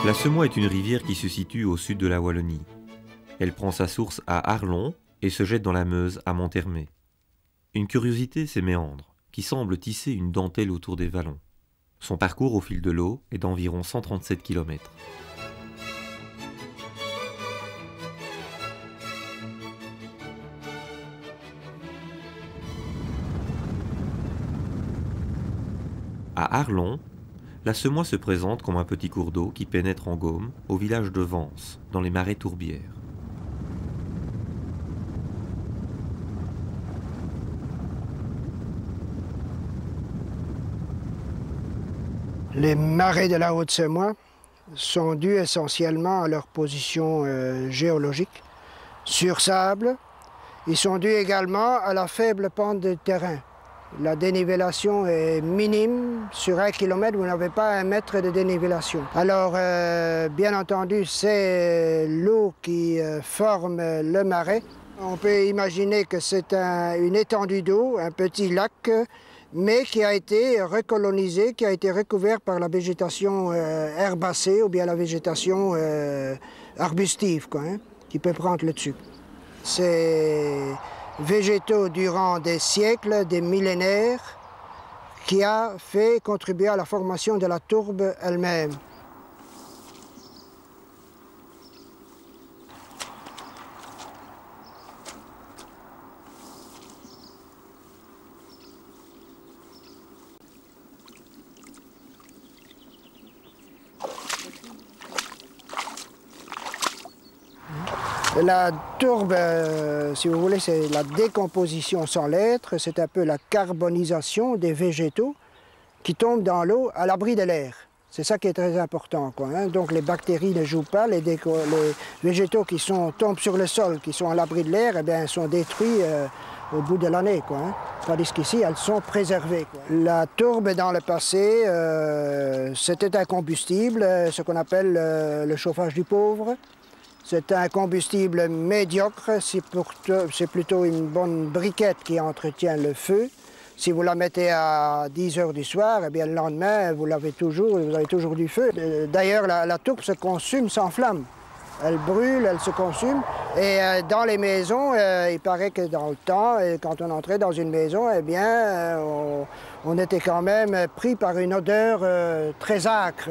La Semois est une rivière qui se situe au sud de la Wallonie. Elle prend sa source à Arlon et se jette dans la Meuse à Monthermé. Une curiosité, ses méandres, qui semblent tisser une dentelle autour des vallons. Son parcours au fil de l'eau est d'environ 137 km. À Arlon, la Semois se présente comme un petit cours d'eau qui pénètre en Gaume, au village de Vence, dans les marais tourbières. Les marais de la Haute-Semois sont dus essentiellement à leur position géologique sur sable. Ils sont dus également à la faible pente de terrain. La dénivellation est minime. Sur 1 kilomètre, vous n'avez pas 1 mètre de dénivellation. Alors, bien entendu, c'est l'eau qui forme le marais. On peut imaginer que c'est une étendue d'eau, un petit lac, mais qui a été recolonisé, qui a été recouvert par la végétation herbacée ou bien la végétation arbustive, quoi, hein, qui peut prendre le dessus. C'est végétaux durant des siècles, des millénaires, qui a fait contribuer à la formation de la tourbe elle-même. La tourbe, si vous voulez, c'est la décomposition sans l'être, c'est un peu la carbonisation des végétaux qui tombent dans l'eau à l'abri de l'air. C'est ça qui est très important, quoi, hein. Donc les bactéries ne jouent pas, les végétaux qui tombent sur le sol, qui sont à l'abri de l'air, eh bien, sont détruits au bout de l'année, quoi, hein. Tandis qu'ici, elles sont préservées, quoi. La tourbe, dans le passé, c'était un combustible, ce qu'on appelle le chauffage du pauvre. C'est un combustible médiocre, c'est plutôt une bonne briquette qui entretient le feu. Si vous la mettez à 10 heures du soir, eh bien, le lendemain, vous avez toujours du feu. D'ailleurs, la tourbe se consume sans flamme. Elle brûle, elle se consume. Et dans les maisons, il paraît que dans le temps, quand on entrait dans une maison, eh bien, on était quand même pris par une odeur très âcre.